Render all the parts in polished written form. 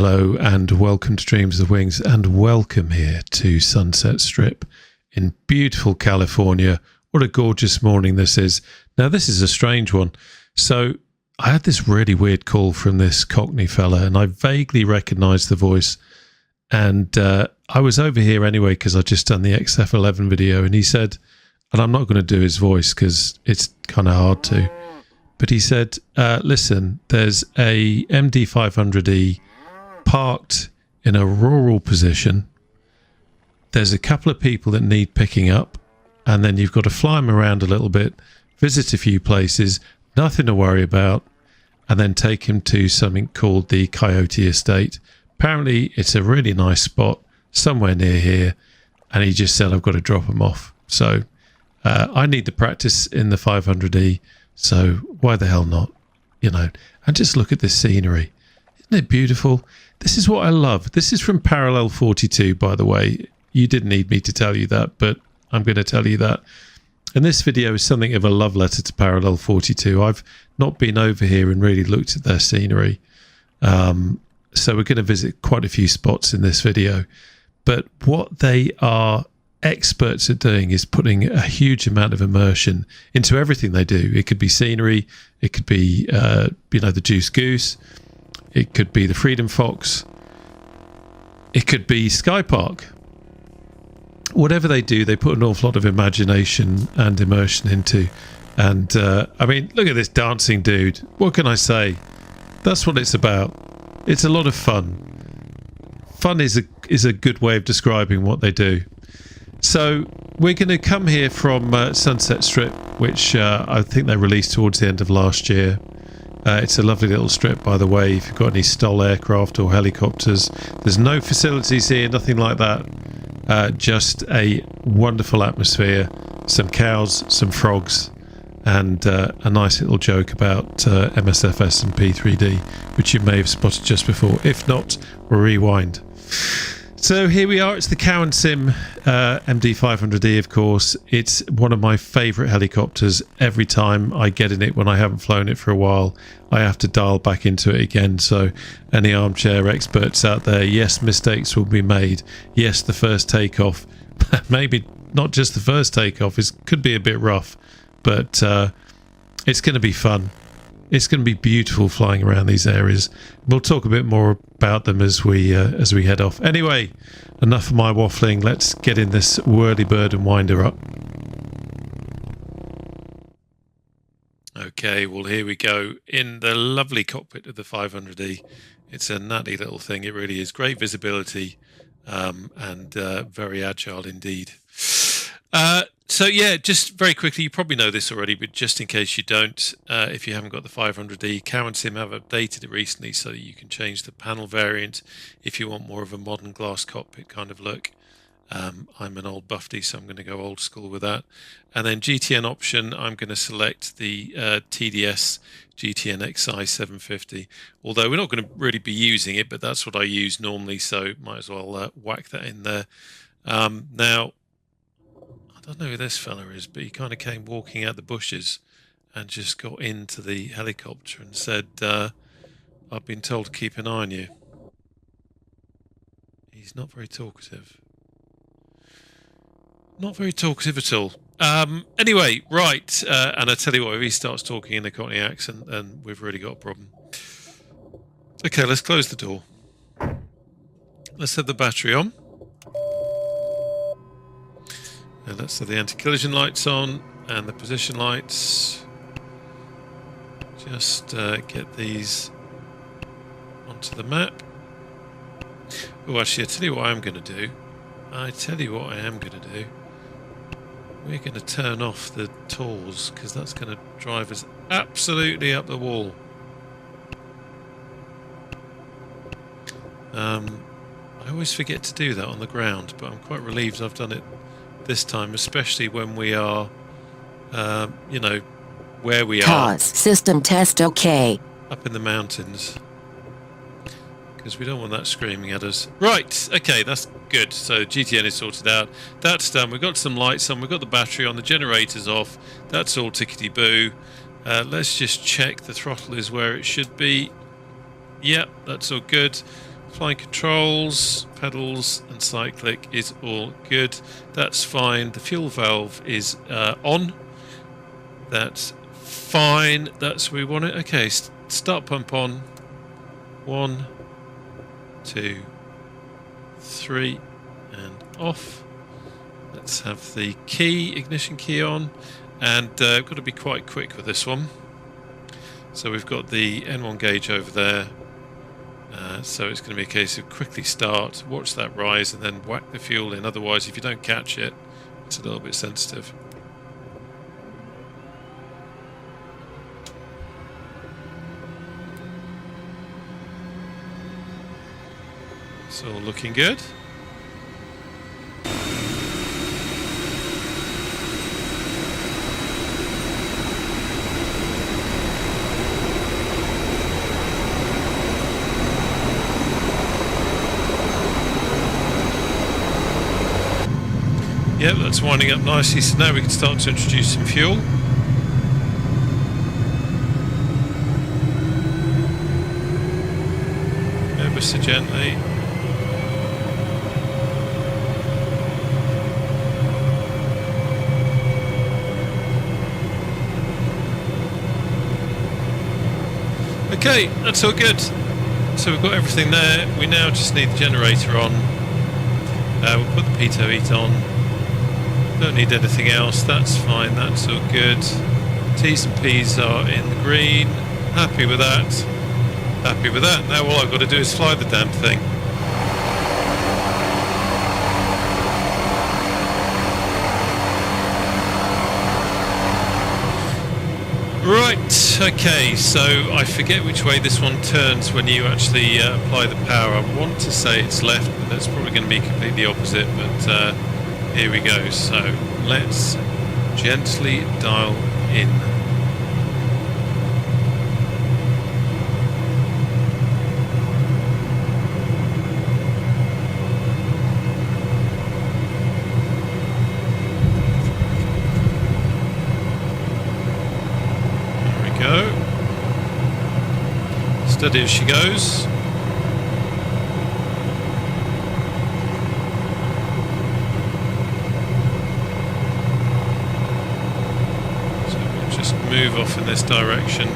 Hello and welcome to Dreams of the Wings, and welcome here to Sunset Strip in beautiful California. What a gorgeous morning this is. Now this is a strange one. So I had this really weird call from this cockney fella and I vaguely recognised the voice, and I was over here anyway because I'd just done the XF11 video, and he said, and I'm not going to do his voice because it's kind of hard to, but he said, listen, there's a MD500E parked in a rural position. There's a couple of people that need picking up, and then you've got to fly them around a little bit, visit a few places, nothing to worry about, and then take him to something called the Coyote Estate. Apparently it's a really nice spot somewhere near here, and he just said I've got to drop him off. So I need to practice in the 500E, so why the hell not, you know. And just look at this scenery. Isn't it beautiful? This is what I love. This is from Parallel 42, by the way. You didn't need me to tell you that, but I'm going to tell you that. And this video is something of a love letter to Parallel 42. I've not been over here and really looked at their scenery. So we're going to visit quite a few spots in this video. But what they are experts at doing is putting a huge amount of immersion into everything they do. It could be scenery. It could be, the Juice Goose. It could be the Freedom Fox. It could be Sky Park. Whatever they do, they put an awful lot of imagination and immersion into. And I mean, look at this dancing dude. What can I say? That's what it's about. It's a lot of fun. Fun is a good way of describing what they do. So we're going to come here from Sunset Strip, which I think they released towards the end of last year. It's a lovely little strip, by the way, if you've got any STOL aircraft or helicopters. There's no facilities here, nothing like that. Just a wonderful atmosphere, some cows, some frogs, and a nice little joke about MSFS and P3D, which you may have spotted just before. If not, we'll rewind. So here we are. It's the Cow & Sim MD500E, of course. It's one of my favourite helicopters. Every time I get in it, when I haven't flown it for a while, I have to dial back into it again. So any armchair experts out there, yes, mistakes will be made. Yes, the first takeoff, maybe not just the first takeoff, could be a bit rough, but it's going to be fun. It's going to be beautiful flying around these areas. We'll talk a bit more about them as we head off. Anyway, enough of my waffling. Let's get in this whirly-bird and wind her up. Okay, well, here we go in the lovely cockpit of the 500E. It's a nutty little thing. It really is. Great visibility and very agile indeed. So yeah, just very quickly, you probably know this already, but just in case you don't, if you haven't got the 500E, Cow & Sim have updated it recently so that you can change the panel variant if you want more of a modern glass cockpit kind of look. I'm an old buffy, so I'm going to go old school with that. And then GTN option, I'm going to select the TDS GTN XI 750, although we're not going to really be using it, but that's what I use normally, so might as well whack that in there. Now, I don't know who this fella is, but he kind of came walking out the bushes and just got into the helicopter and said, I've been told to keep an eye on you. He's not very talkative. Not very talkative at all. Anyway, right, and I tell you what, if he starts talking in a Cockney accent, then we've really got a problem. Okay, let's close the door. Let's have the battery on. And let's have the anti-collision lights on and the position lights. Just get these onto the map. Oh, actually, I tell you what I'm going to do. We're going to turn off the tools because that's going to drive us absolutely up the wall. I always forget to do that on the ground, but I'm quite relieved I've done it this time, especially when we are, you know, where we are. Pause. System test okay. Up in the mountains. Because we don't want that screaming at us. Right, okay, that's good. So GTN is sorted out. That's done. We've got some lights on. We've got the battery on. The generator's off. That's all tickety-boo. Let's just check the throttle is where it should be. Yep, that's all good. Flying controls, pedals and cyclic is all good. That's fine. The fuel valve is on. That's fine. That's where we want it. Okay, start pump on. 1, 2, 3, and off. Let's have the ignition key on, and I've got to be quite quick with this one. So we've got the N1 gauge over there. So it's going to be a case of quickly start, watch that rise, and then whack the fuel in. Otherwise, if you don't catch it, it's a little bit sensitive. It's all looking good. Yep, that's winding up nicely, so now we can start to introduce some fuel. Ever so gently. Okay, that's all good. So we've got everything there. We now just need the generator on. We'll put the pitot heat on. Don't need anything else, that's fine, that's all good. T's and P's are in the green. Happy with that. Happy with that. Now all I've got to do is fly the damn thing. Right, okay, so I forget which way this one turns when you actually apply the power. I want to say it's left, but that's probably going to be completely opposite, but here we go. So let's gently dial in. Go. Steady as she goes. So we'll just move off in this direction.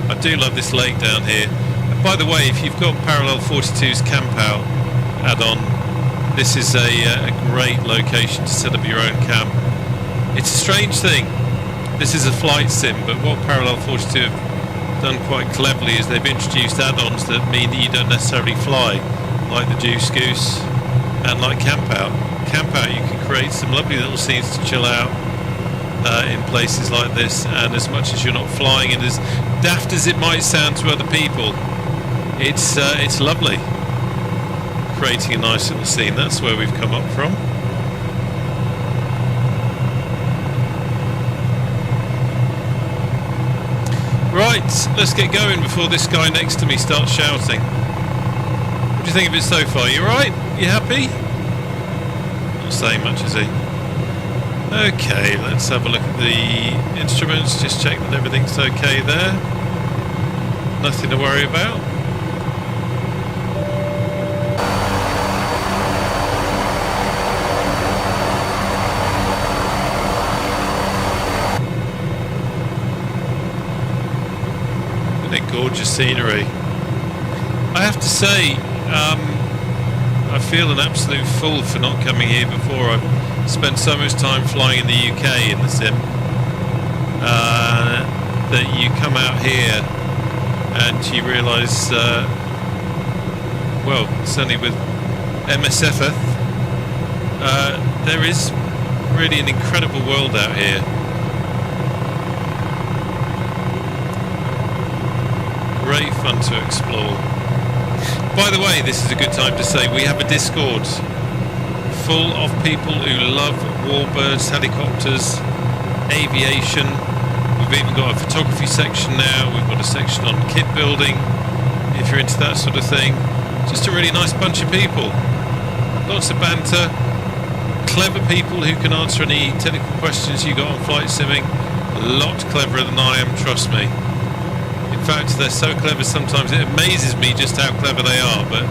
I do love this lake down here. And by the way, if you've got Parallel 42's Camp Out add-on, this is a great location to set up your own camp. It's a strange thing. This is a flight sim, but what Parallel 42 have done quite cleverly is they've introduced add-ons that mean that you don't necessarily fly, like the Juice Goose and like Camp Out. Camp Out, you can create some lovely little scenes to chill out in places like this, and as much as you're not flying, and as daft as it might sound to other people, it's lovely. Creating a nice little scene, that's where we've come up from. Right, let's get going before this guy next to me starts shouting. What do you think of it so far? You alright? You happy? Not saying much, is he? Okay, let's have a look at the instruments, just check that everything's okay there. Nothing to worry about. Isn't it gorgeous scenery? I have to say, I feel an absolute fool for not coming here before. I've spent so much time flying in the UK in the sim that you come out here and you realise, well, certainly with MSF, there is really an incredible world out here. Great fun to explore. By the way, this is a good time to say we have a Discord full of people who love warbirds, helicopters, aviation. We've even got a photography section now. We've got a section on kit building, if you're into that sort of thing. Just a really nice bunch of people. Lots of banter. Clever people who can answer any technical questions you got on flight simming. A lot cleverer than I am, trust me. In fact, they're so clever sometimes it amazes me just how clever they are, but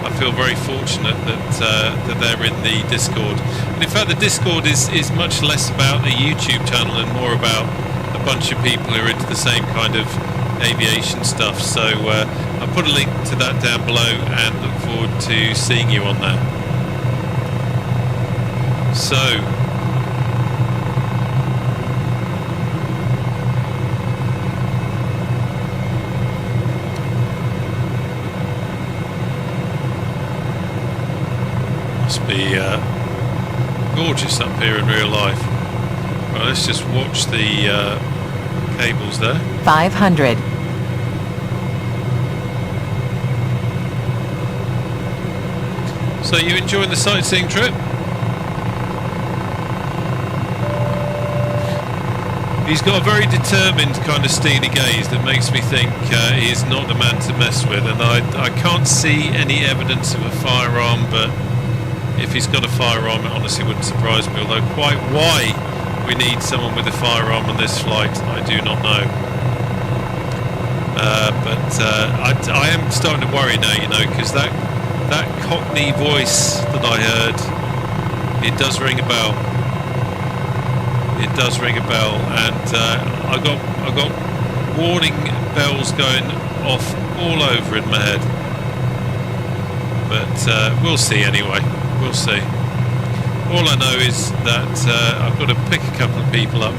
I feel very fortunate that they're in the Discord. And in fact, the Discord is much less about the YouTube channel and more about a bunch of people who are into the same kind of aviation stuff. So I'll put a link to that down below and look forward to seeing you on there. So must be gorgeous up here in real life. Right, let's just watch the cables there. 500. So you enjoying the sightseeing trip? He's got a very determined kind of steely gaze that makes me think he is not the man to mess with, and I can't see any evidence of a firearm, but if he's got a firearm it honestly wouldn't surprise me, although quite why we need someone with a firearm on this flight I do not know. But I am starting to worry now, you know, because that cockney voice that I heard, it does ring a bell. It does ring a bell, and I got warning bells going off all over in my head. But we'll see anyway. We'll see. All I know is that I've got to pick a couple of people up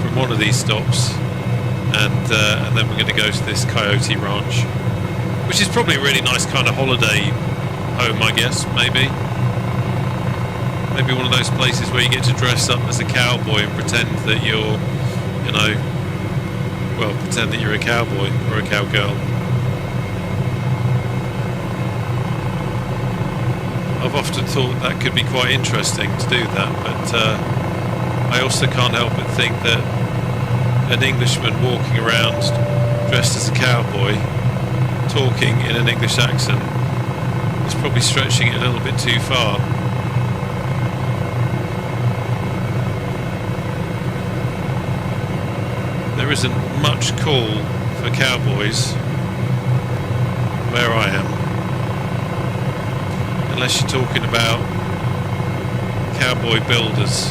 from one of these stops, and then we're going to go to this Coyote Ranch, which is probably a really nice kind of holiday home, I guess. Maybe one of those places where you get to dress up as a cowboy and pretend that you're, you know, well, pretend that you're a cowboy or a cowgirl. I've often thought that could be quite interesting to do that, but I also can't help but think that an Englishman walking around dressed as a cowboy, talking in an English accent, is probably stretching it a little bit too far. There isn't much call for cowboys where I am, unless you're talking about cowboy builders,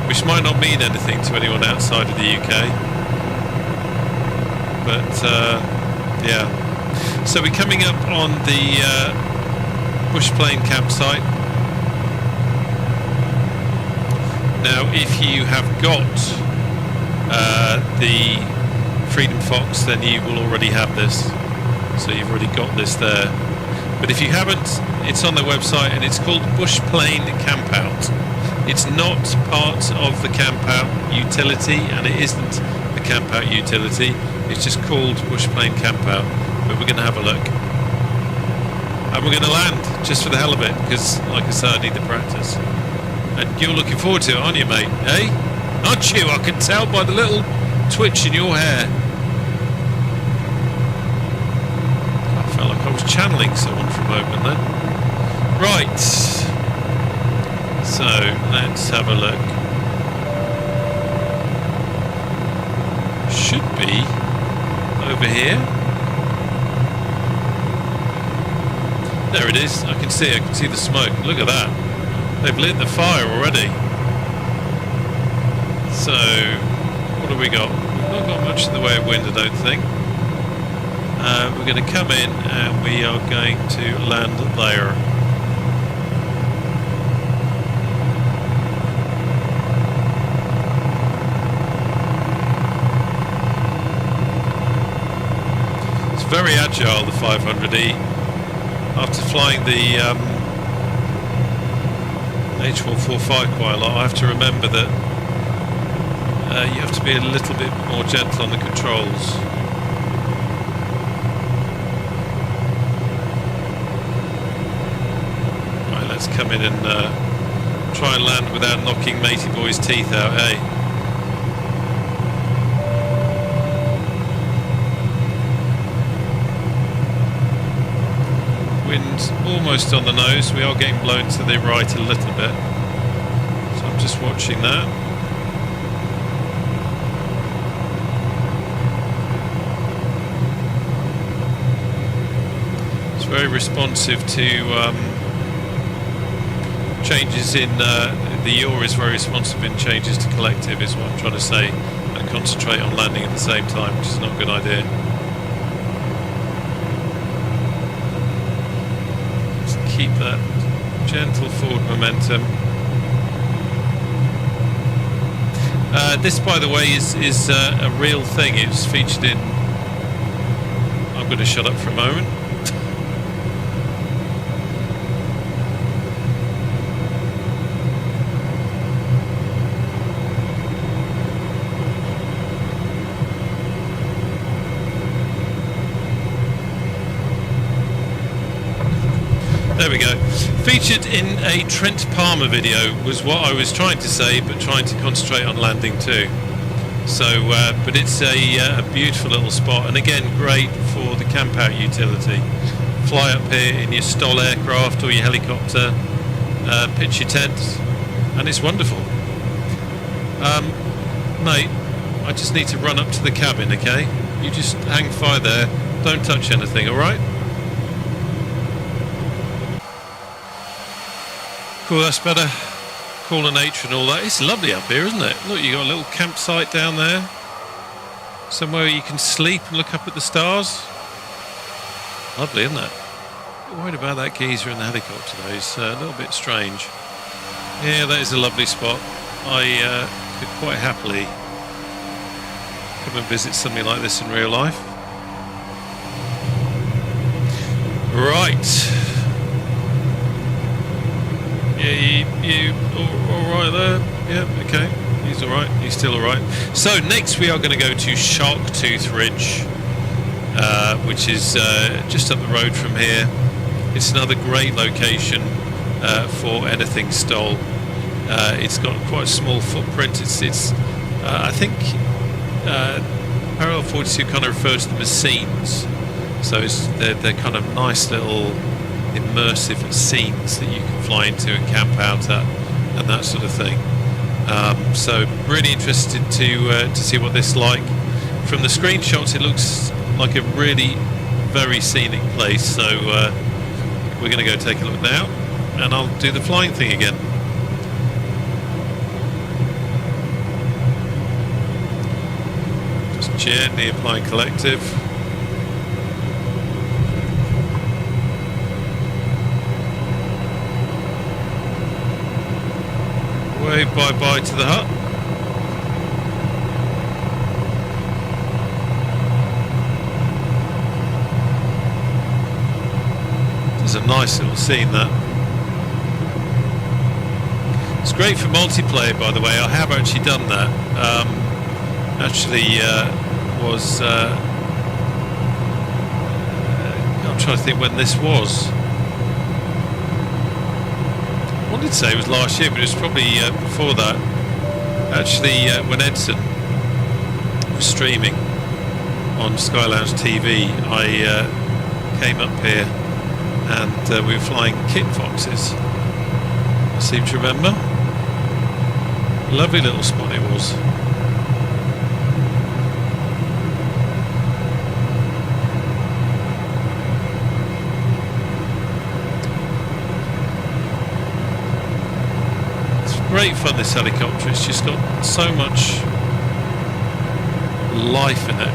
which might not mean anything to anyone outside of the UK. But yeah, so we're coming up on the bush plane campsite. Now, if you have got the Freedom Fox, then you will already have this, so you've already got this there. But if you haven't, it's on their website and it's called Bush Plane Campout. It's not part of the campout utility, and it isn't the campout utility, it's just called Bush Plane Campout. But we're going to have a look, and we're going to land just for the hell of it, because like I said, I need the practice. And you're looking forward to it, aren't you, mate? Eh? Aren't you? I can tell by the little twitch in your hair. I felt like I was channeling someone for a moment then. Right. So, let's have a look. Should be over here. There it is. I can see the smoke. Look at that. They've lit the fire already. So, what have we got? We've not got much in the way of wind, I don't think. We're going to come in and we are going to land there. It's very agile, the 500E. After flying the H145 quite a lot, I have to remember that you have to be a little bit more gentle on the controls. let's come in and try and land without knocking matey boy's teeth out, eh? Wind almost on the nose. We are getting blown to the right a little bit, so I'm just watching that. It's very responsive to changes in the yaw is very responsive in changes to collective, is what I'm trying to say, and concentrate on landing at the same time, which is not a good idea. Just keep that gentle forward momentum. This, by the way, is a real thing. It's featured in... I'm going to shut up for a moment. There we go. Featured in a Trent Palmer video was what I was trying to say, but trying to concentrate on landing too. So, but it's a beautiful little spot, and again, great for the camp out utility. Fly up here in your STOL aircraft or your helicopter, pitch your tent, and it's wonderful. Mate, I just need to run up to the cabin, okay? You just hang fire there, don't touch anything, alright? Cool, that's better. Cooler nature and all that. It's lovely up here, isn't it? Look, you got a little campsite down there. Somewhere you can sleep and look up at the stars. Lovely, isn't it? A bit worried about that geezer in the helicopter though. It's a little bit strange. Yeah, that is a lovely spot. I could quite happily come and visit something like this in real life. Right. Yeah, you all right there? Yeah, okay. He's all right. He's still all right. So next we are going to go to Sharktooth Ridge, which is just up the road from here. It's another great location for anything STOL. It's got quite a small footprint. It's I think Parallel 42 kind of refers to them as scenes. So they're kind of nice little immersive scenes that you can fly into and camp out at and that sort of thing. So really interested to see what this is like. From the screenshots it looks like a really very scenic place, so we're going to go take a look now and I'll do the flying thing again. Just gently applying collective. Wave bye-bye to the hut. There's a nice little scene that. It's great for multiplayer, by the way. I have actually done that. I'm trying to think when this was. I wanted to say it was last year, but it was probably before that. Actually, when Edson was streaming on Sky Lounge TV, I came up here and we were flying kit foxes. I seem to remember. Lovely little spot it was. Great fun, this helicopter. It's just got so much life in it.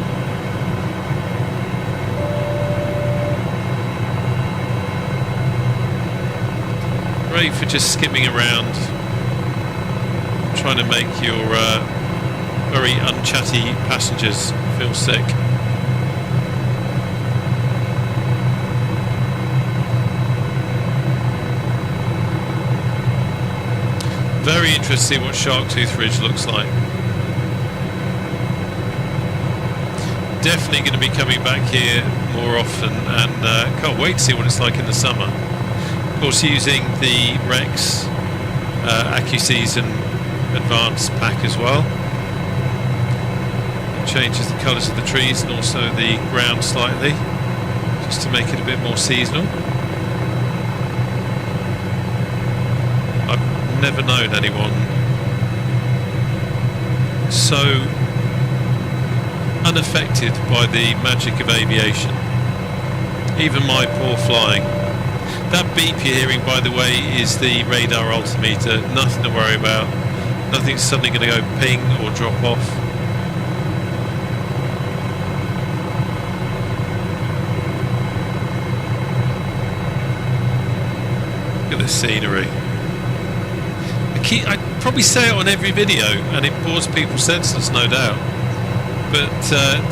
Great for just skimming around, trying to make your very unchatty passengers feel sick. Very interested to see what Sharktooth Ridge looks like. Definitely going to be coming back here more often, and can't wait to see what it's like in the summer. course, using the Rex AccuSeason Advanced pack as well. It changes the colours of the trees and also the ground slightly, just to make it a bit more seasonal. I've never known anyone so unaffected by the magic of aviation. Even my poor flying. That beep you're hearing, by the way, is the radar altimeter. Nothing to worry about. Nothing's suddenly going to go ping or drop off. Look at the scenery. I probably say it on every video, and it bores people senseless, no doubt. But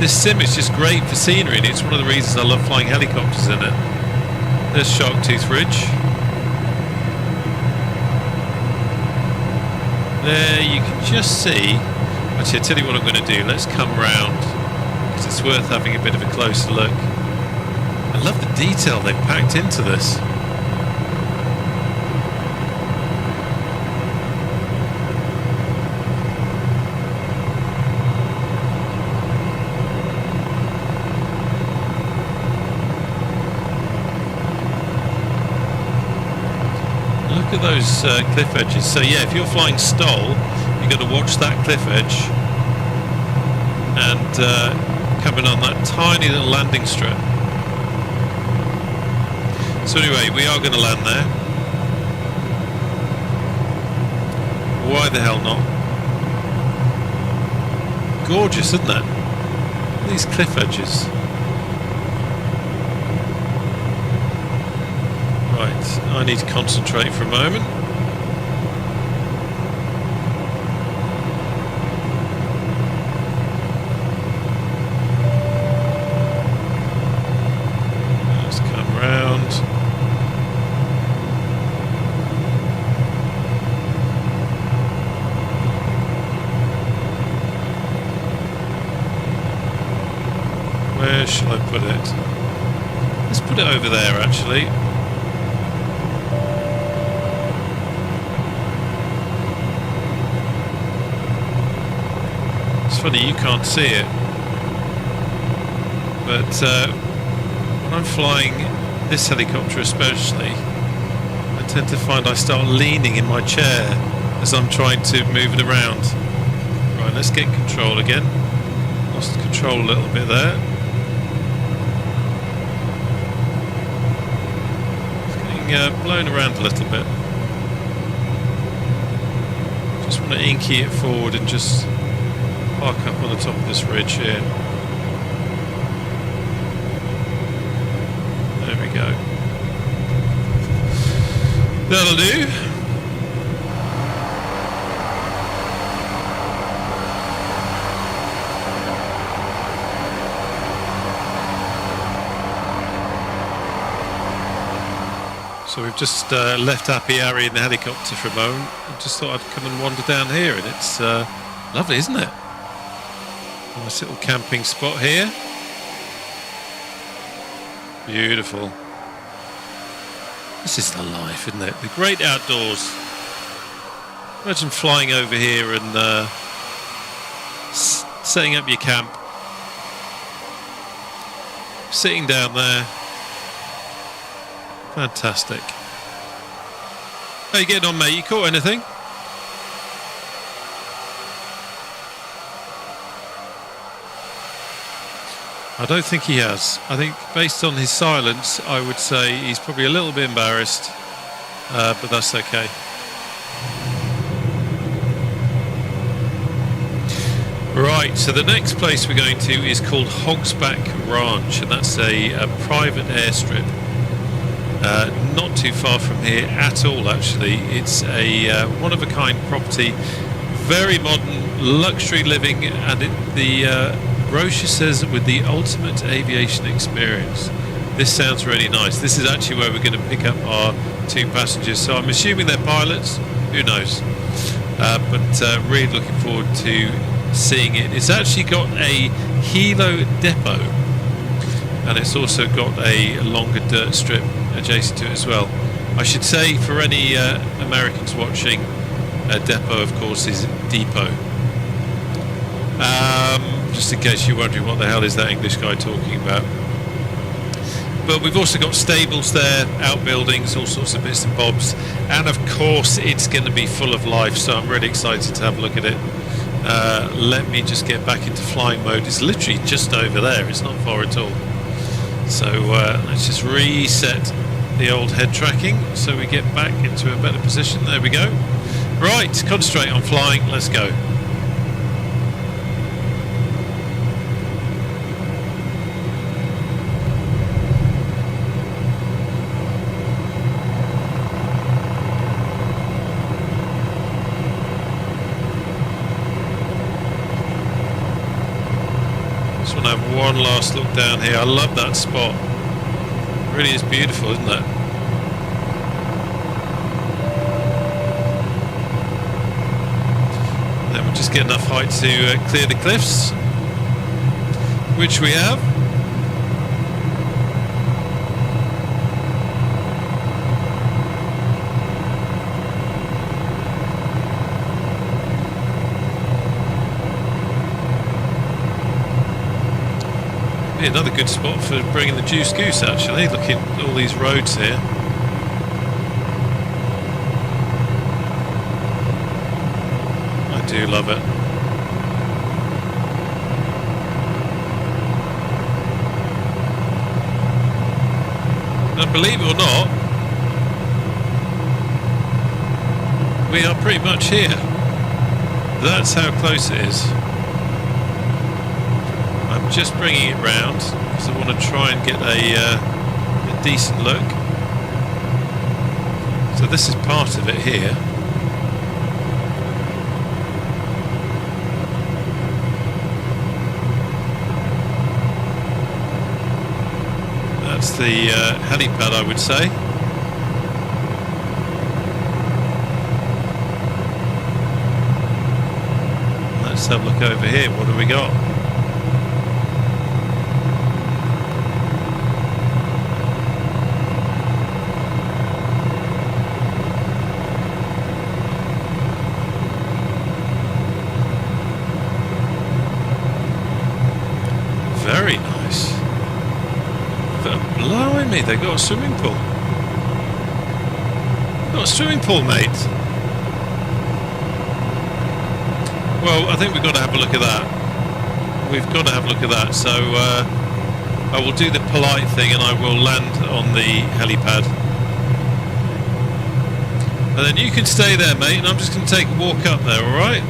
this sim is just great for scenery, and it's one of the reasons I love flying helicopters in it. There's Sharktooth Ridge. There you can just see. Actually, I'll tell you what I'm going to do. Let's come round, because it's worth having a bit of a closer look. I love the detail they've packed into this. Look at those cliff edges. So yeah, if you're flying STOL, you've got to watch that cliff edge and coming on that tiny little landing strip. So anyway, we are going to land there. Why the hell not? Gorgeous, isn't it? These cliff edges. Right, I need to concentrate for a moment. Let's come round. Where shall I put it? Let's put it over there, actually. Funny, you can't see it, but when I'm flying this helicopter especially, I tend to find I start leaning in my chair as I'm trying to move it around. Right, let's get control again. Lost control a little bit there. It's getting blown around a little bit. Just want to inky it forward and just park up on the top of this ridge here. There we go. That'll do. So we've just left Happy Harry in the helicopter for a moment. I just thought I'd come and wander down here, and it's lovely, isn't it? Nice little camping spot here. Beautiful. This is the life, isn't it? The great outdoors. Imagine flying over here and setting up your camp, sitting down there. Fantastic. How you getting on, mate? You caught anything? I don't think he has. I think based on his silence, I would say he's probably a little bit embarrassed, but that's okay. Right, so the next place we're going to is called Hogsback Ranch, and that's a private airstrip. Not too far from here at all, actually. It's a one-of-a-kind property, very modern, luxury living, and the brochure says with the ultimate aviation experience. This sounds really nice. This is actually where we're going to pick up our 2 passengers, so I'm assuming they're pilots. Who knows? But really looking forward to seeing it. It's actually got a helo depot, and it's also got a longer dirt strip adjacent to it as well. I should say, for any Americans watching, depot, of course, is depot. Just in case you're wondering what the hell is that English guy talking about. But we've also got stables there, outbuildings, all sorts of bits and bobs, and of course it's going to be full of life, so I'm really excited to have a look at it. Let me just get back into flying mode. It's literally just over there, it's not far at all. So let's just reset the old head tracking so we get back into a better position. There we go. Right, concentrate on flying, let's go. Just want to have one last look down here. I love that spot. It really is beautiful, isn't it? Then we'll just get enough height to clear the cliffs, which we have. Be another good spot for bringing the juice goose, actually, looking at all these roads here. I do love it. And believe it or not, we are pretty much here. That's how close it is. I'm just bringing it round because I want to try and get a decent look. So this is part of it here. That's the helipad, I would say. Let's have a look over here. What have we got? Very nice. But blimey, they got a swimming pool. Got a swimming pool, mate. Well, I think we've got to have a look at that. We've got to have a look at that. So I will do the polite thing and I will land on the helipad. And then you can stay there, mate, and I'm just going to take a walk up there, alright?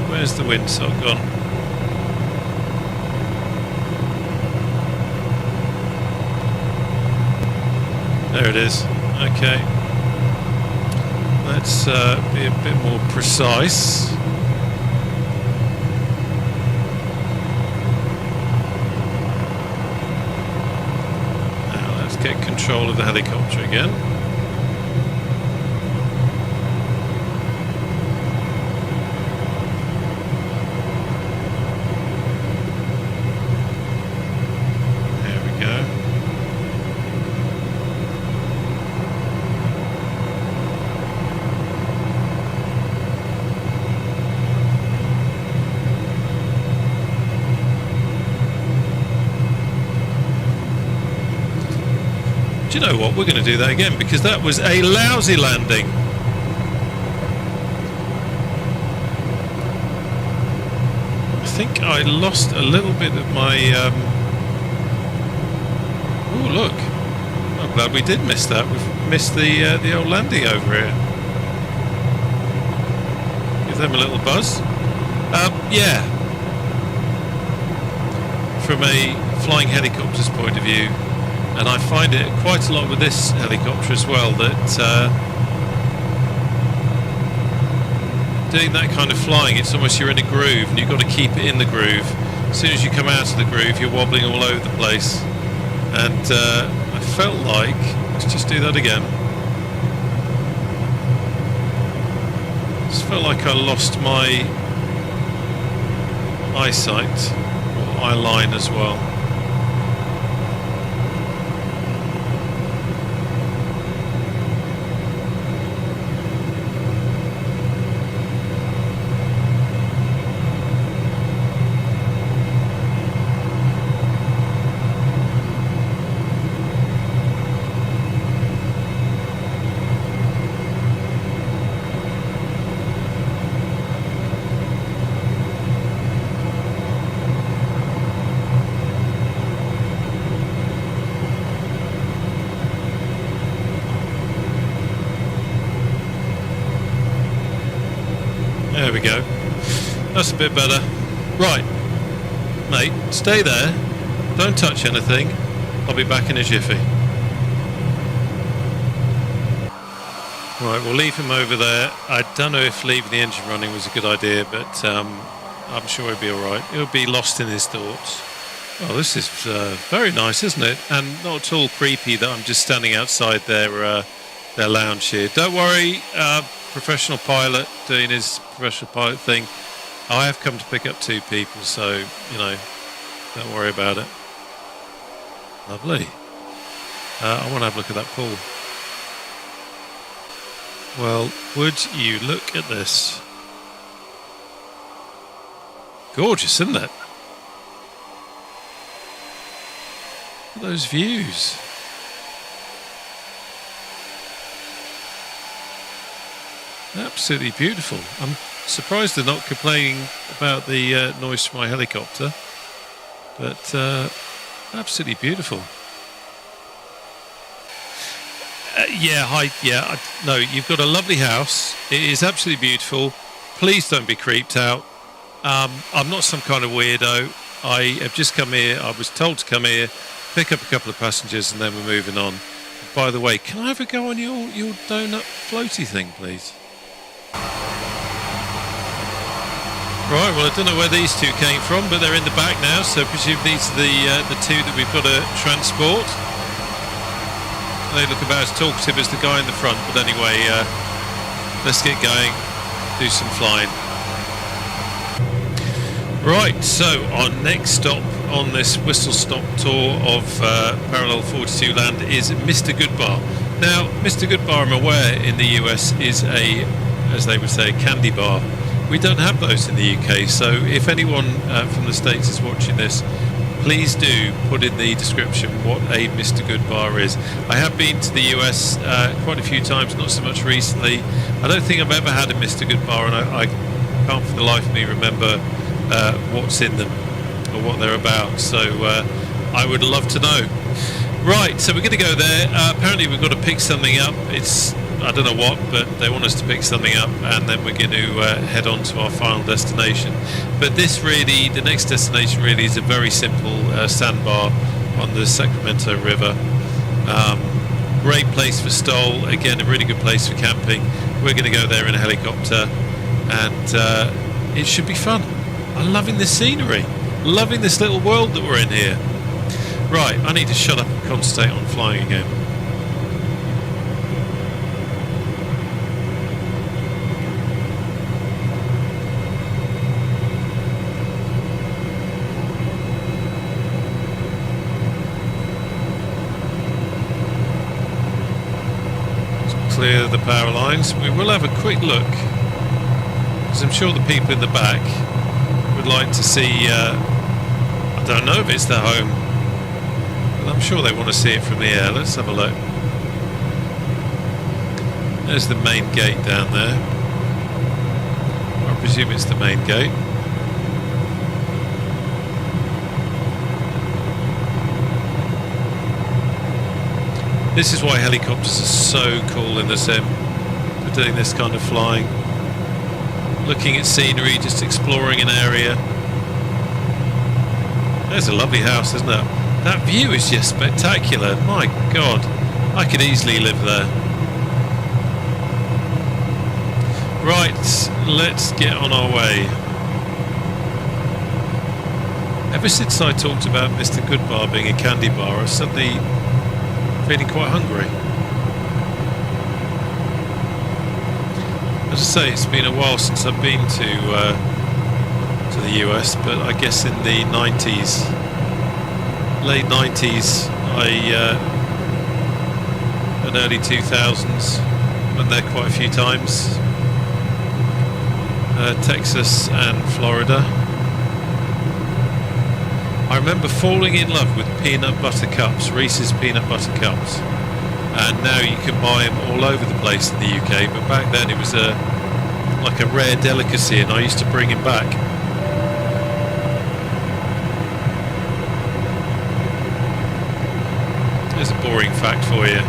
Where's the windsock gone? There it is. Okay. Let's be a bit more precise. Now let's get control of the helicopter again. Do you know what? We're going to do that again because that was a lousy landing. I think I lost a little bit of my... Oh, look. I'm glad we did miss that. We've missed the old landing over here. Give them a little buzz. Yeah. From a flying helicopter's point of view, and I find it quite a lot with this helicopter as well, that doing that kind of flying, it's almost you're in a groove and you've got to keep it in the groove As soon as you come out of the groove, you're wobbling all over the place. And I felt like, let's just do that again. Just felt like I lost my eyesight, or eye line as well. There we go. That's a bit better. Right, mate, stay there. Don't touch anything. I'll be back in a jiffy. Right, we'll leave him over there. I don't know if leaving the engine running was a good idea, but I'm sure he'll be alright. He'll be lost in his thoughts. Oh, this is very nice, isn't it? And not at all creepy that I'm just standing outside their lounge here. Don't worry, professional pilot doing his professional pilot thing. I have come to pick up 2 people, so, you know, don't worry about it. Lovely. I want to have a look at that pool. Well, would you look at this? Gorgeous, isn't it? Look at those views. Absolutely beautiful. I'm surprised they're not complaining about the noise from my helicopter, but absolutely beautiful. No, you've got a lovely house. It is absolutely beautiful. Please don't be creeped out. I'm not some kind of weirdo. I have just come here. I was told to come here, pick up a couple of passengers, and then we're moving on. By the way, can I have a go on your donut floaty thing, please? Right, well, I don't know where these 2 came from, but they're in the back now, so I presume these are the 2 that we've got to transport. They look about as talkative as the guy in the front, but anyway, let's get going, do some flying. Right, so our next stop on this whistle-stop tour of Parallel 42 land is Mr. Goodbar. Now, Mr. Goodbar, I'm aware, in the US is a, as they would say, a candy bar. We don't have those in the UK, so if anyone from the States is watching this, please do put in the description what a Mr. Goodbar is. I have been to the US quite a few times, not so much recently. I don't think I've ever had a Mr. Goodbar, and I can't for the life of me remember what's in them or what they're about, so I would love to know. Right, so we're going to go there. Apparently we've got to pick something up. It's, I don't know what, but they want us to pick something up, and then we're going to head on to our final destination. But this really, the next destination really is a very simple sandbar on the Sacramento River. Great place for Stoll, again a really good place for camping. We're going to go there in a helicopter, and it should be fun. I'm loving the scenery, loving this little world that we're in here. Right, I need to shut up and concentrate on flying again. Let's clear the power lines. We will have a quick look, because I'm sure the people in the back would like to see, I don't know if it's their home, but I'm sure they want to see it from the air. Let's have a look. There's the main gate down there. I presume it's the main gate. This is why helicopters are so cool in the sim, for doing this kind of flying. Looking at scenery, just exploring an area. There's a lovely house, isn't it? That view is just spectacular. My God, I could easily live there. Right, let's get on our way. Ever since I talked about Mr. Goodbar being a candy bar, I'm suddenly feeling quite hungry. As I say, it's been a while since I've been to the US, but I guess in the 90s, late 90s, and early 2000s, went there quite a few times. Texas and Florida. I remember falling in love with peanut butter cups, Reese's peanut butter cups, and now you can buy them all over the place in the UK, but back then it was like a rare delicacy, and I used to bring him back. There's a boring fact for you.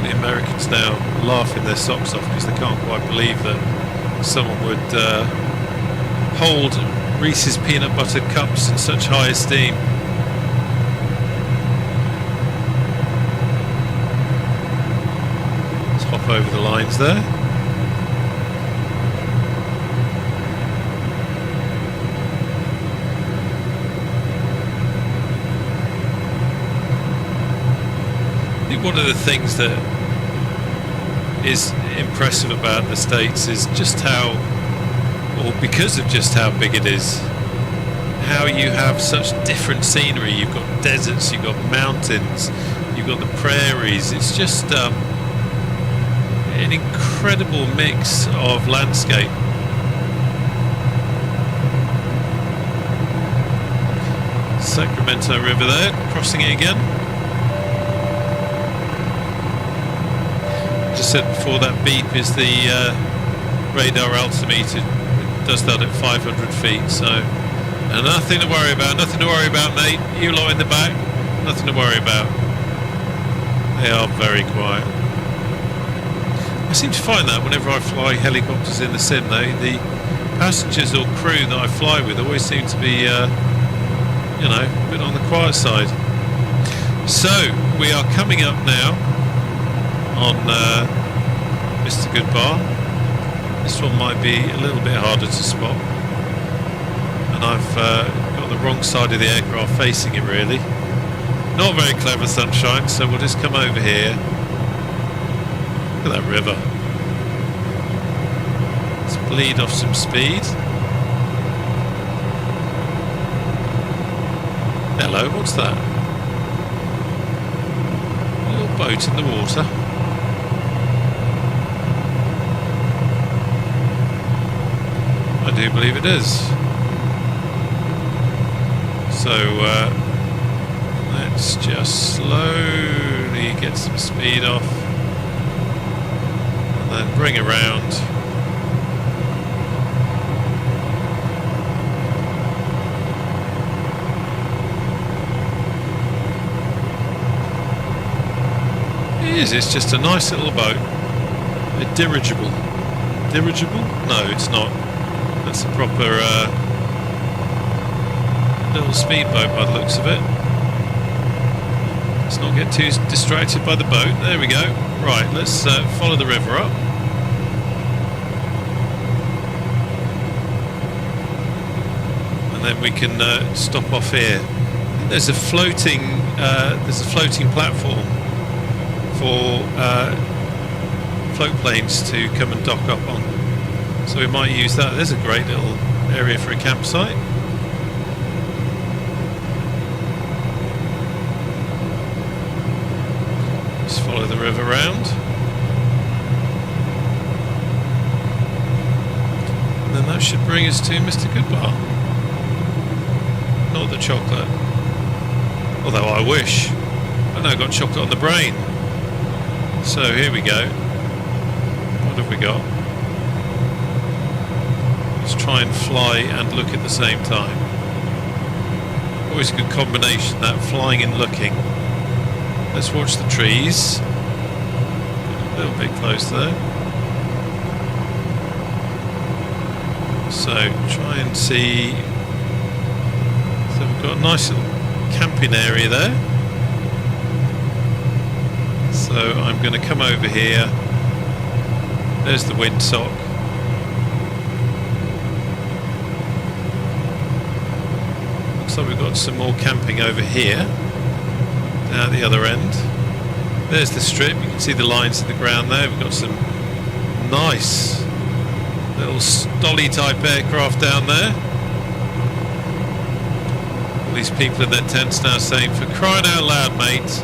The Americans now laughing their socks off because they can't quite believe that someone would hold Reese's peanut butter cups in such high esteem. Let's hop over the lines there. I think one of the things that is impressive about the States is just how, or because of just how big it is, how you have such different scenery. You've got deserts, you've got mountains, you've got the prairies. It's just an incredible mix of landscape. Sacramento River there, crossing it again. Just said before, that beep is the radar altimeter. It does that at 500 feet, so nothing to worry about, mate. You lot in the back, nothing to worry about. They are very quiet. I seem to find that whenever I fly helicopters in the sim, though, the passengers or crew that I fly with always seem to be, you know, a bit on the quiet side. So, we are coming up now on Mr. Goodbar. This one might be a little bit harder to spot, and I've got the wrong side of the aircraft facing it really. Not very clever, sunshine, so we'll just come over here. Look at that river. Let's bleed off some speed. Hello, what's that? A little boat in the water. I do believe it is. So let's just slowly get some speed off and then bring around. It's just a nice little boat, a dirigible. Dirigible? No, it's not. That's a proper little speedboat by the looks of it. Let's not get too distracted by the boat. There we go. Right, let's follow the river up. And then we can stop off here. There's a floating platform for float planes to come and dock up on. So we might use that. There's a great little area for a campsite. Just follow the river round. And then that should bring us to Mr. Goodbar. Not the chocolate. Although I wish. I know I've got chocolate on the brain. So here we go. What have we got? Let's try and fly and look at the same time. Always a good combination, that flying and looking. Let's watch the trees. A little bit close there. So try and see. So we've got a nice little camping area there. So I'm going to come over here. There's the windsock. Looks looks like we've got some more camping over here, down at the other end. There's the strip, you can see the lines in the ground there. We've got some nice little Stolly type aircraft down there. All these people in their tents now saying, for crying out loud, mate,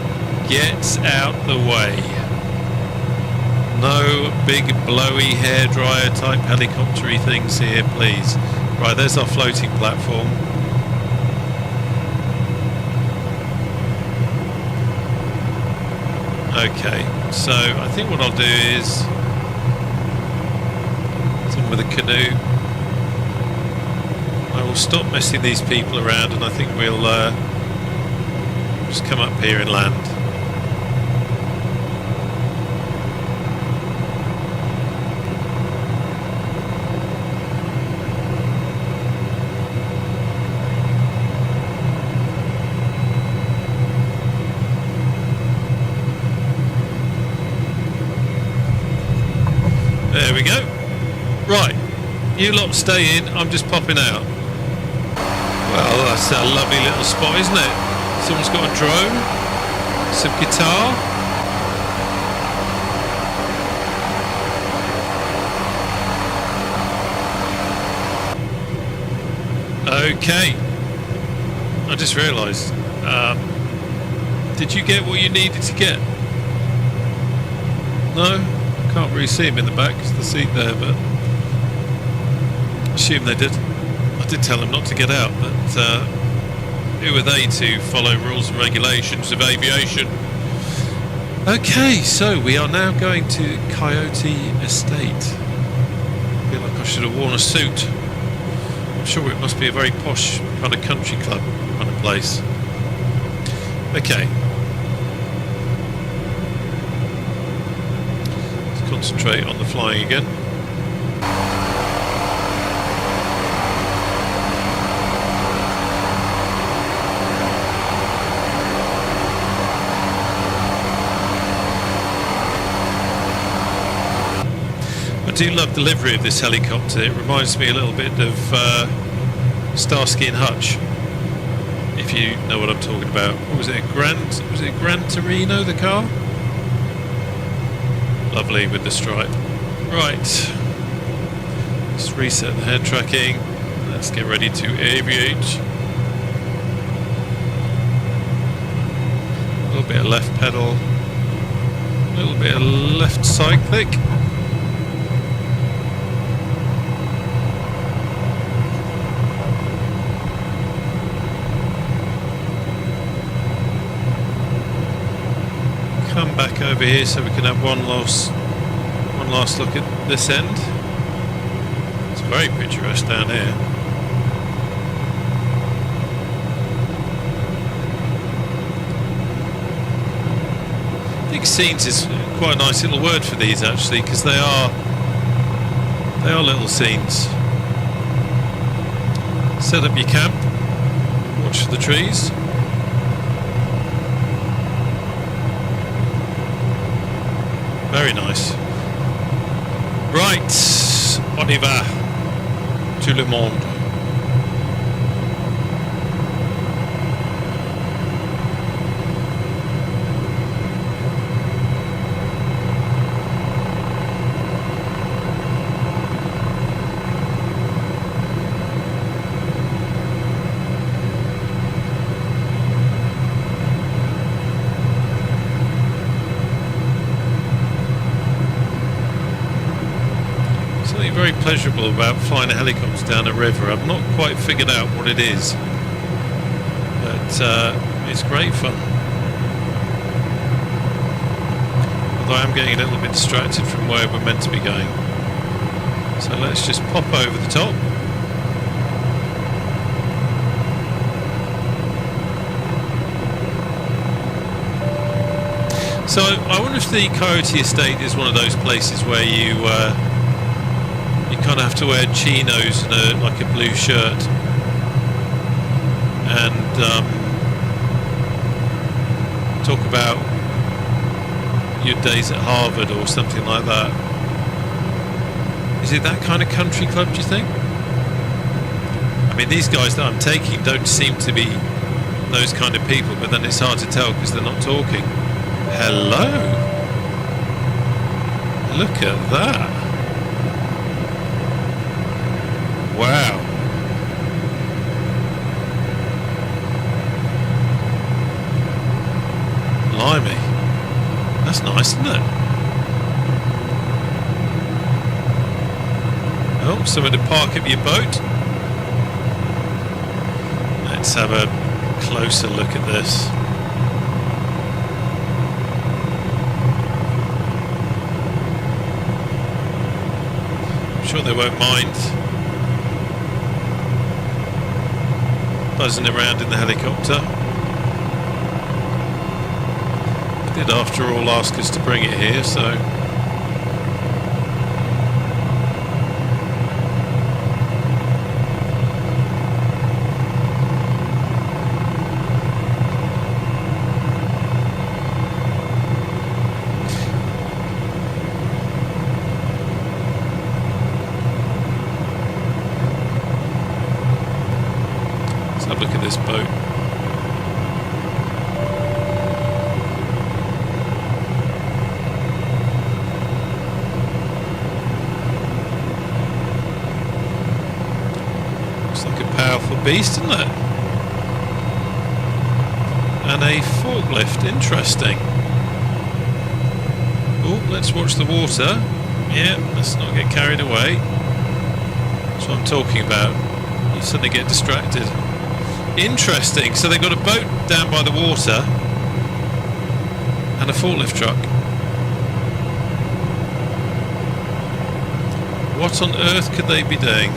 get out the way. No big blowy hairdryer type helicopter-y things here, please. Right, there's our floating platform. Okay, so I think what I'll do is in with a canoe. I will stop messing these people around, and I think we'll just come up here and land. There we go. Right, you lot stay in, I'm just popping out. Well, that's a lovely little spot, isn't it? Someone's got a drone, some guitar. Okay, I just realised, did you get what you needed to get? No? Can't really see him in the back because of the seat there, but I assume they did. I did tell them not to get out, but who are they to follow rules and regulations of aviation? Okay, so we are now going to Coyote Estate. I feel like I should have worn a suit. I'm sure it must be a very posh kind of country club kind of place. Okay. Concentrate on the flying again. I do love the livery of this helicopter. It reminds me a little bit of Starsky and Hutch, if you know what I'm talking about. What was it, Gran Torino, the car? Lovely with the stripe. Right, let's reset the head tracking. Let's get ready to aviate. A little bit of left pedal, a little bit of left cyclic. Come back over here so we can have one last look at this end. It's very picturesque down here. I think scenes is quite a nice little word for these actually, because they are little scenes. Set up your camp, watch for the trees. Very nice. Right, on y va, tout le monde. Very pleasurable about flying a helicopter down a river. I've not quite figured out what it is, but it's great fun. Although I'm getting a little bit distracted from where we're meant to be going. So let's just pop over the top. So I wonder if the Coyote Estate is one of those places where you kind of have to wear chinos and like a blue shirt, and talk about your days at Harvard or something like that. Is it that kind of country club, do you think? I mean, these guys that I'm taking don't seem to be those kind of people, but then it's hard to tell because they're not talking. Hello. Look at that. Wow. Blimey. That's nice, isn't it? Oh, somewhere to park up your boat. Let's have a closer look at this. I'm sure they won't mind buzzing around in the helicopter. They did after all ask us to bring it here, so let's have a look at this boat. Beast, isn't it? And a forklift, interesting. Oh, let's watch the water. Yeah, let's not get carried away. That's what I'm talking about. You suddenly get distracted. Interesting, so they've got a boat down by the water and a forklift truck. What on earth could they be doing?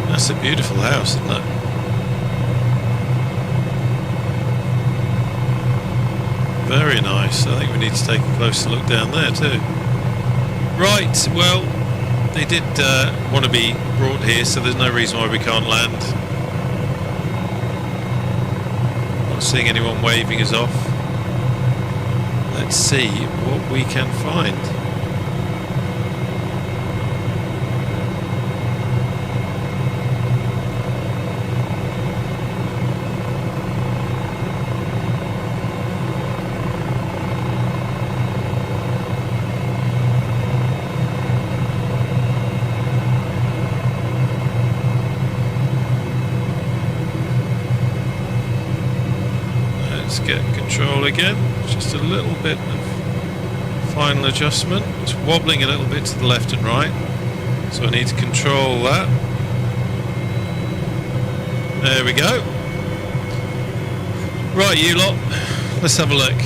That's a beautiful house, isn't it? Very nice. I think we need to take a closer look down there too. Right, well, they did want to be brought here, so there's no reason why we can't land. Not seeing anyone waving us off. Let's see what we can find. Get control again, just a little bit of final adjustment. It's wobbling a little bit to the left and right, so I need to control that. There we go. Right, you lot, let's have a look.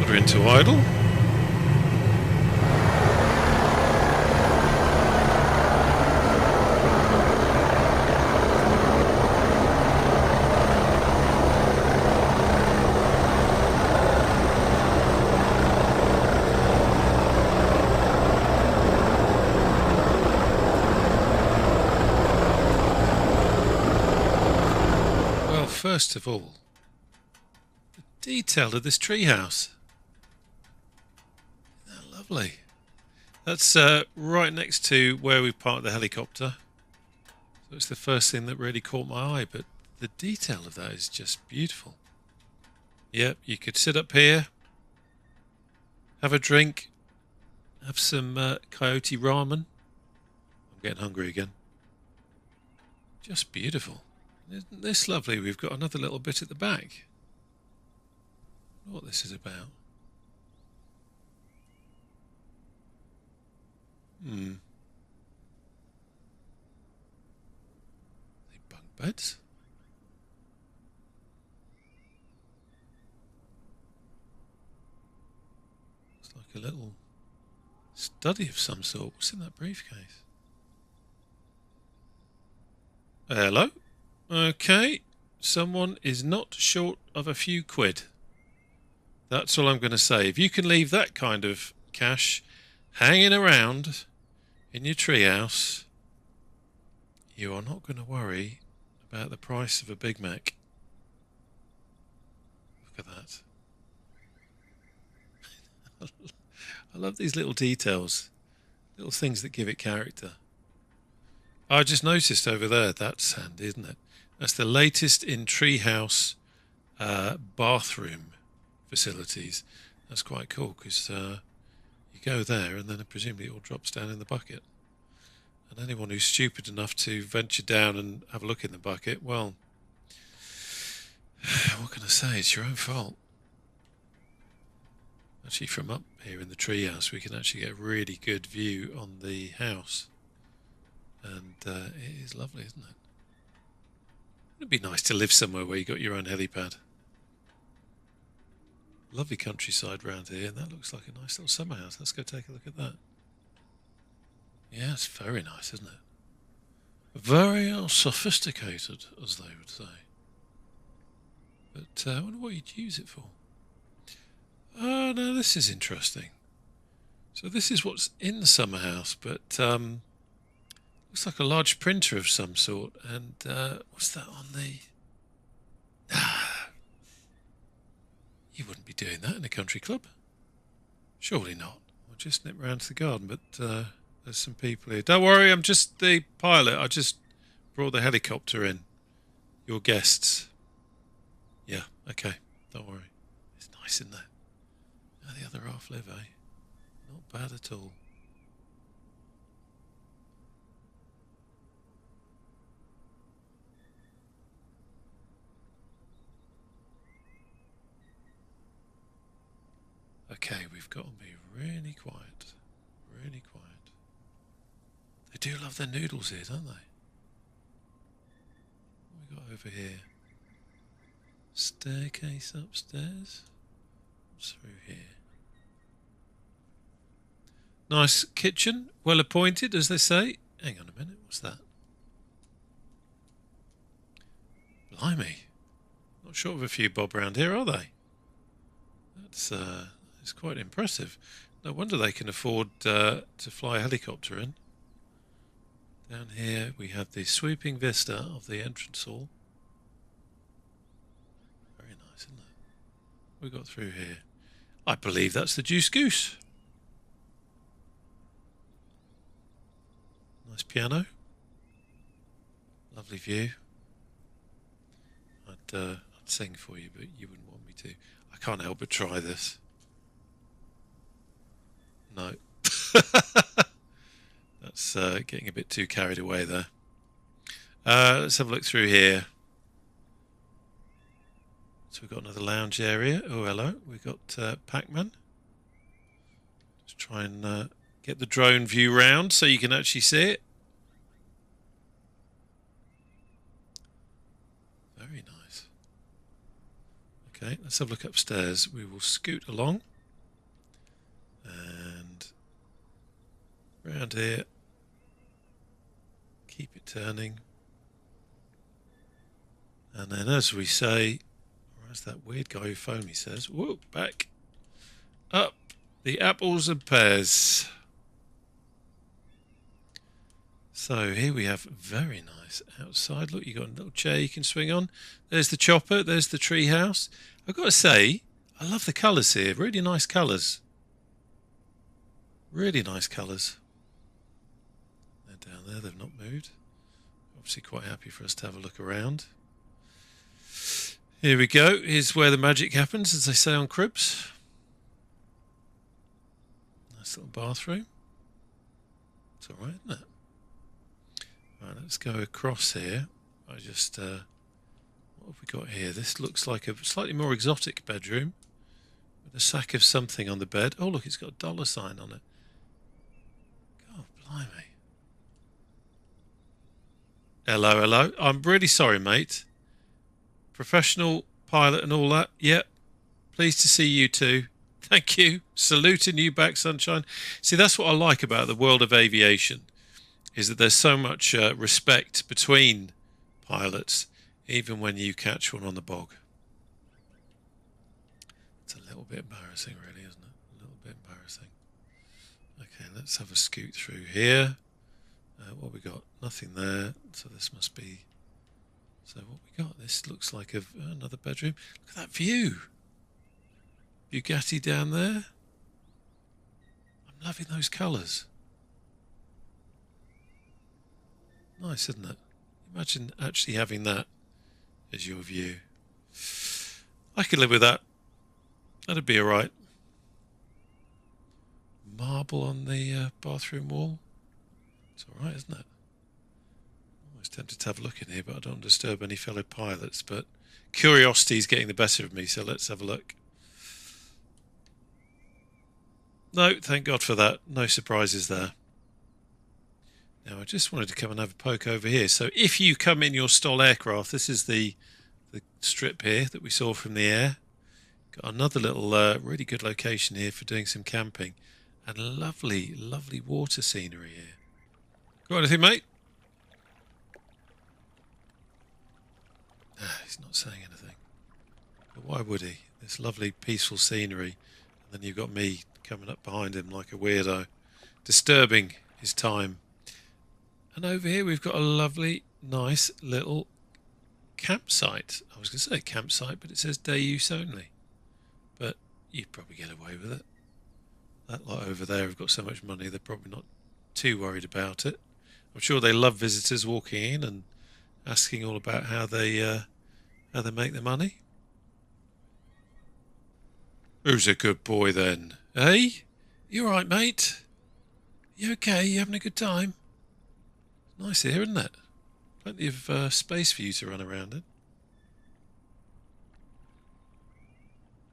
Into idle. Well, first of all, the detail of this treehouse. Lovely. That's right next to where we parked the helicopter. So it's the first thing that really caught my eye, but the detail of that is just beautiful. Yep, you could sit up here, have a drink, have some Coyote ramen. I'm getting hungry again. Just beautiful. Isn't this lovely? We've got another little bit at the back. I don't know what this is about. They beds. It's like a little study of some sort. What's in that briefcase? Hello? Okay. Someone is not short of a few quid. That's all I'm going to say. If you can leave that kind of cash hanging around in your treehouse, you are not going to worry about the price of a Big Mac. Look at that. I love these little details, little things that give it character. I just noticed over there, that's handy, isn't it? That's the latest in treehouse bathroom facilities. That's quite cool because you go there and then presumably it all drops down in the bucket. And anyone who's stupid enough to venture down and have a look in the bucket, well, what can I say? It's your own fault. Actually, from up here in the treehouse, we can actually get a really good view on the house. And it is lovely, isn't it? It'd be nice to live somewhere where you got your own helipad. Lovely countryside round here, and that looks like a nice little summer house. Let's go take a look at that. Yeah, it's very nice, isn't it? Very sophisticated, as they would say. But I wonder what you'd use it for. Oh, no, this is interesting. So this is what's in the summer house, but looks like a large printer of some sort. And what's that on the... You wouldn't be doing that in a country club. Surely not. We'll just nip round to the garden, but there's some people here. Don't worry, I'm just the pilot. I just brought the helicopter in. Your guests. Yeah, okay. Don't worry. It's nice, isn't it? How the other half live, eh? Not bad at all. Okay, we've got to be really quiet. Really quiet. They do love their noodles here, don't they? What have we got over here? Staircase upstairs. What's through here? Nice kitchen. Well appointed, as they say. Hang on a minute. What's that? Blimey. Not short of a few bob round here, are they? That's it's quite impressive. No wonder they can afford to fly a helicopter in. Down here we have the sweeping vista of the entrance hall. Very nice, isn't it? What have we got through here? I believe that's the Juice Goose. Nice piano. Lovely view. I'd sing for you, but you wouldn't want me to. I can't help but try this. No. That's getting a bit too carried away there. Let's have a look through here. So we've got another lounge area. Oh, hello. We've got Pac-Man. Just try and get the drone view round so you can actually see it. Very nice. Okay, let's have a look upstairs. We will scoot along. And round here. Keep it turning. And then as we say, where's that weird guy who phoned me says, whoa, back up the apples and pears. So here we have very nice outside. Look, you've got a little chair you can swing on. There's the chopper, there's the tree house. I've got to say, I love the colours here. Really nice colours. Really nice colours. They're down there, they've not moved. Obviously quite happy for us to have a look around. Here we go. Here's where the magic happens, as they say on Cribs. Nice little bathroom. It's alright, isn't it? Right, let's go across here. I just... what have we got here? This looks like a slightly more exotic bedroom. With a sack of something on the bed. Oh, look, it's got a dollar sign on it. God, blimey. Hello, hello. I'm really sorry, mate. Professional pilot and all that. Yep. Pleased to see you too. Thank you. Saluting you back, sunshine. See, that's what I like about the world of aviation, is that there's so much respect between pilots, even when you catch one on the bog. It's a little bit embarrassing, really, isn't it? A little bit embarrassing. Okay, let's have a scoot through here. What we got? Nothing there. So this must be... So what we got? This looks like another bedroom. Look at that view. Bugatti down there. I'm loving those colours. Nice, isn't it? Imagine actually having that as your view. I could live with that. That'd be alright. Marble on the bathroom wall. It's alright, isn't it? I was tempted to have a look in here, but I don't disturb any fellow pilots. But curiosity's getting the better of me, so let's have a look. No, thank God for that. No surprises there. Now, I just wanted to come and have a poke over here. So if you come in your STOL aircraft, this is the strip here that we saw from the air. Got another little really good location here for doing some camping. And lovely, lovely water scenery here. Got anything, mate? He's not saying anything. But why would he? This lovely, peaceful scenery. And then you've got me coming up behind him like a weirdo. Disturbing his time. And over here we've got a lovely, nice little campsite. I was going to say campsite, but it says day use only. But you'd probably get away with it. That lot over there have got so much money, they're probably not too worried about it. I'm sure they love visitors walking in and asking all about how they make their money. Who's a good boy then? Hey? You alright, mate? You okay? You having a good time? Nice here, isn't it? Plenty of space for you to run around in.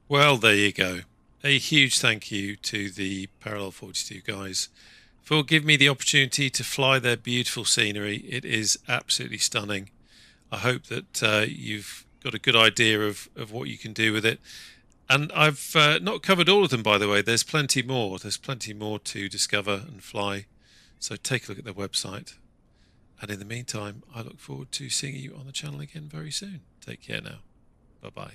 Well, there you go. A huge thank you to the Parallel 42 guys for giving me the opportunity to fly their beautiful scenery. It is absolutely stunning. I hope that you've got a good idea of what you can do with it. And I've not covered all of them, by the way. There's plenty more. There's plenty more to discover and fly. So take a look at their website. And in the meantime, I look forward to seeing you on the channel again very soon. Take care now. Bye-bye.